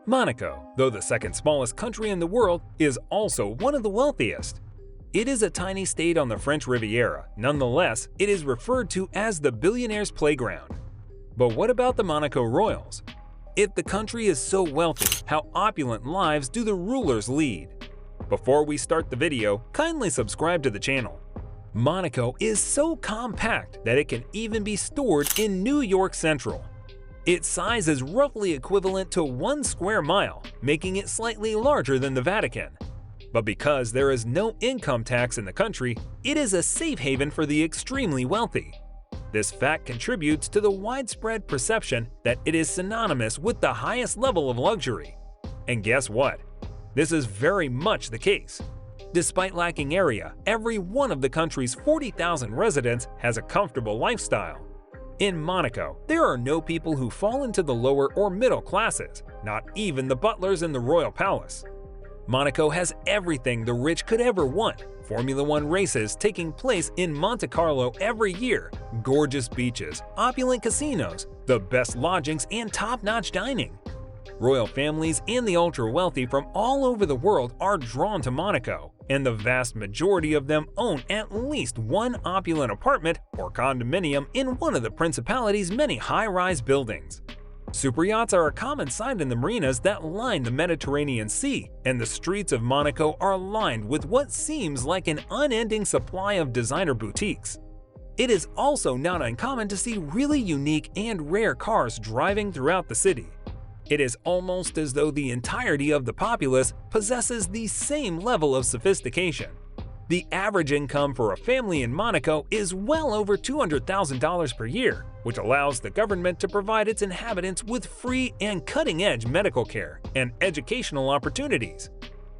Monaco, though the second smallest country in the world, is also one of the wealthiest. It is a tiny state on the French Riviera. Nonetheless, it is referred to as the Billionaires' playground. But what about the Monaco Royals? If the country is so wealthy, how opulent lives do the rulers lead? Before we start the video, kindly subscribe to the channel. Monaco is so compact that it can even be stored in New York Central. Its size is roughly equivalent to 1 square mile, making it slightly larger than the Vatican. But because there is no income tax in the country, it is a safe haven for the extremely wealthy. This fact contributes to the widespread perception that it is synonymous with the highest level of luxury. And guess what? This is very much the case. Despite lacking area, every one of the country's 40,000 residents has a comfortable lifestyle. In Monaco, there are no people who fall into the lower or middle classes, not even the butlers in the royal palace. Monaco has everything the rich could ever want. Formula One races taking place in Monte Carlo every year, gorgeous beaches, opulent casinos, the best lodgings, and top-notch dining. Royal families and the ultra-wealthy from all over the world are drawn to Monaco, and the vast majority of them own at least one opulent apartment or condominium in one of the principality's many high-rise buildings. Superyachts are a common sight in the marinas that line the Mediterranean Sea, and the streets of Monaco are lined with what seems like an unending supply of designer boutiques. It is also not uncommon to see really unique and rare cars driving throughout the city. It is almost as though the entirety of the populace possesses the same level of sophistication. The average income for a family in Monaco is well over $200,000 per year, which allows the government to provide its inhabitants with free and cutting-edge medical care and educational opportunities.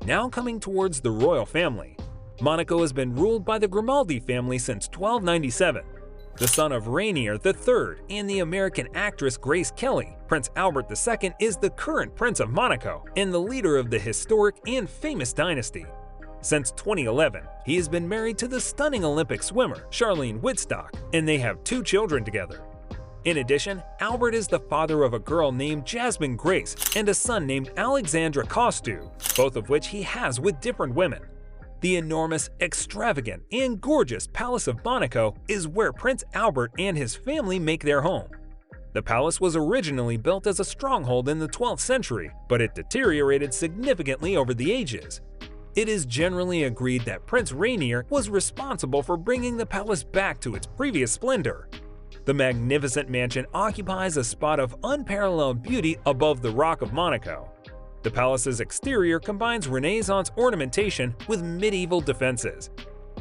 Now coming towards the royal family. Monaco has been ruled by the Grimaldi family since 1297. The son of Rainier III and the American actress Grace Kelly, Prince Albert II is the current Prince of Monaco and the leader of the historic and famous dynasty. Since 2011, he has been married to the stunning Olympic swimmer Charlene Wittstock, and they have 2 children together. In addition, Albert is the father of a girl named Jasmine Grace and a son named Alexandra Costu, both of which he has with different women. The enormous, extravagant, and gorgeous Palace of Monaco is where Prince Albert and his family make their home. The palace was originally built as a stronghold in the 12th century, but it deteriorated significantly over the ages. It is generally agreed that Prince Rainier was responsible for bringing the palace back to its previous splendor. The magnificent mansion occupies a spot of unparalleled beauty above the Rock of Monaco. The palace's exterior combines Renaissance ornamentation with medieval defenses.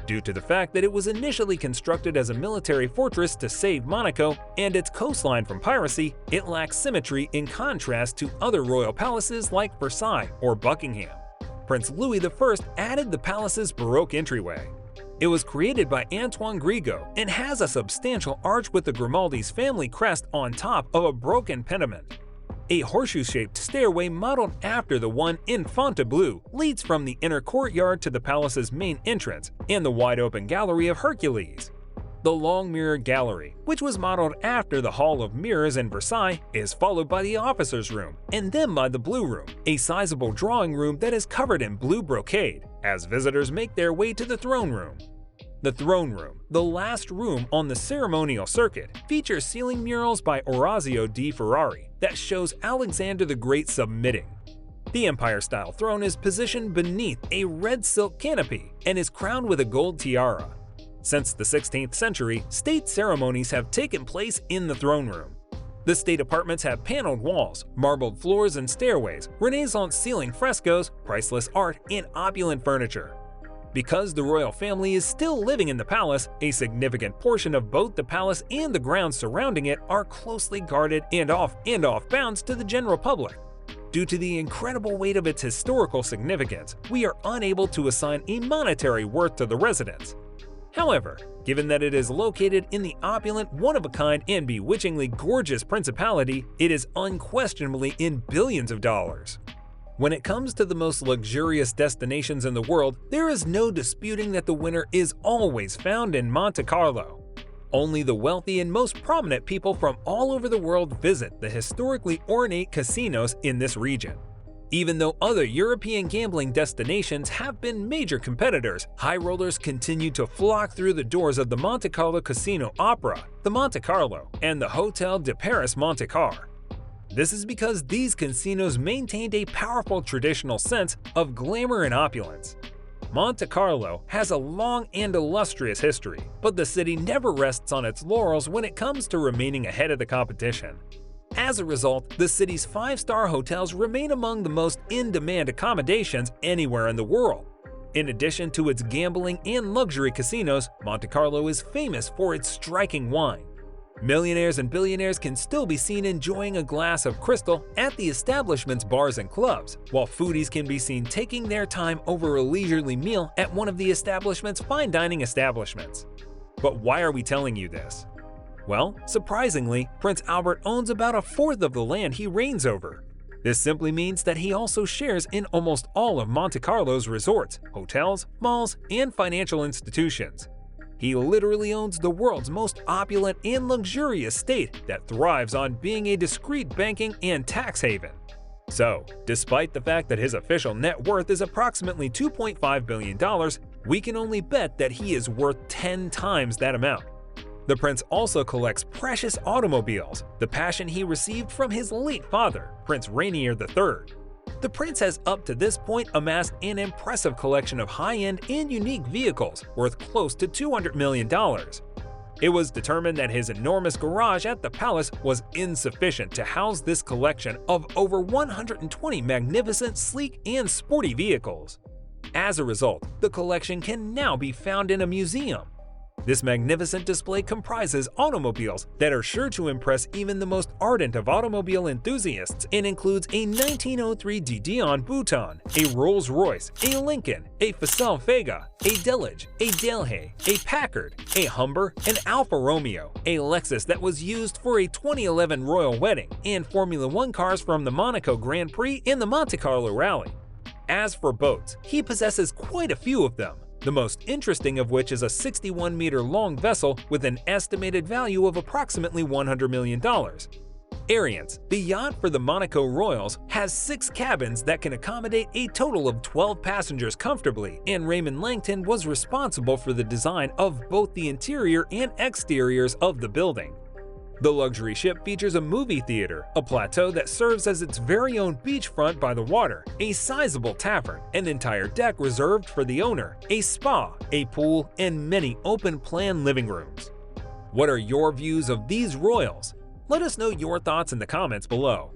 Due to the fact that it was initially constructed as a military fortress to save Monaco and its coastline from piracy, it lacks symmetry in contrast to other royal palaces like Versailles or Buckingham. Prince Louis I added the palace's Baroque entryway. It was created by Antoine Grigaud and has a substantial arch with the Grimaldi's family crest on top of a broken pediment. A horseshoe-shaped stairway modeled after the one in Fontainebleau leads from the inner courtyard to the palace's main entrance and the wide-open Gallery of Hercules. The Long Mirror Gallery, which was modeled after the Hall of Mirrors in Versailles, is followed by the Officers' Room and then by the Blue Room, a sizable drawing room that is covered in blue brocade, as visitors make their way to the Throne Room. The Throne Room, the last room on the ceremonial circuit, features ceiling murals by Orazio di Ferrari that shows Alexander the Great submitting. The Empire-style throne is positioned beneath a red silk canopy and is crowned with a gold tiara. Since the 16th century, state ceremonies have taken place in the throne room. The state apartments have paneled walls, marbled floors and stairways, Renaissance ceiling frescoes, priceless art, and opulent furniture. Because the royal family is still living in the palace, a significant portion of both the palace and the grounds surrounding it are closely guarded and off bounds to the general public. Due to the incredible weight of its historical significance, we are unable to assign a monetary worth to the residence. However, given that it is located in the opulent, one-of-a-kind, and bewitchingly gorgeous principality, it is unquestionably in billions of dollars. When it comes to the most luxurious destinations in the world, there is no disputing that the winner is always found in Monte Carlo. Only the wealthy and most prominent people from all over the world visit the historically ornate casinos in this region. Even though other European gambling destinations have been major competitors, high rollers continue to flock through the doors of the Monte Carlo Casino Opera, the Monte Carlo, and the Hotel de Paris Monte Car. This is because these casinos maintained a powerful traditional sense of glamour and opulence. Monte Carlo has a long and illustrious history, but the city never rests on its laurels when it comes to remaining ahead of the competition. As a result, the city's five-star hotels remain among the most in-demand accommodations anywhere in the world. In addition to its gambling and luxury casinos, Monte Carlo is famous for its striking wine. Millionaires and billionaires can still be seen enjoying a glass of crystal at the establishment's bars and clubs, while foodies can be seen taking their time over a leisurely meal at one of the establishment's fine dining establishments. But why are we telling you this? Well, surprisingly, Prince Albert owns about a fourth of the land he reigns over. This simply means that he also shares in almost all of Monte Carlo's resorts, hotels, malls, and financial institutions. He literally owns the world's most opulent and luxurious state that thrives on being a discreet banking and tax haven. So, despite the fact that his official net worth is approximately $2.5 billion, we can only bet that he is worth 10 times that amount. The prince also collects precious automobiles, the passion he received from his late father, Prince Rainier III. The prince has up to this point amassed an impressive collection of high-end and unique vehicles worth close to $200 million. It was determined that his enormous garage at the palace was insufficient to house this collection of over 120 magnificent, sleek, and sporty vehicles. As a result, the collection can now be found in a museum. This magnificent display comprises automobiles that are sure to impress even the most ardent of automobile enthusiasts and includes a 1903 Didion Bouton, a Rolls-Royce, a Lincoln, a Facel Vega, a Delage, a Delhay, a Packard, a Humber, an Alfa Romeo, a Lexus that was used for a 2011 royal wedding, and Formula One cars from the Monaco Grand Prix and the Monte Carlo Rally. As for boats, he possesses quite a few of them, the most interesting of which is a 61-meter-long vessel with an estimated value of approximately $100 million. Arians, the yacht for the Monaco Royals, has 6 cabins that can accommodate a total of 12 passengers comfortably, and Raymond Langton was responsible for the design of both the interior and exteriors of the building. The luxury ship features a movie theater, a plateau that serves as its very own beachfront by the water, a sizable tavern, an entire deck reserved for the owner, a spa, a pool, and many open-plan living rooms. What are your views of these royals? Let us know your thoughts in the comments below.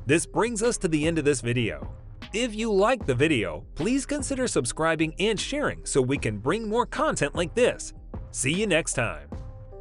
This brings us to the end of this video. If you liked the video, please consider subscribing and sharing so we can bring more content like this. See you next time.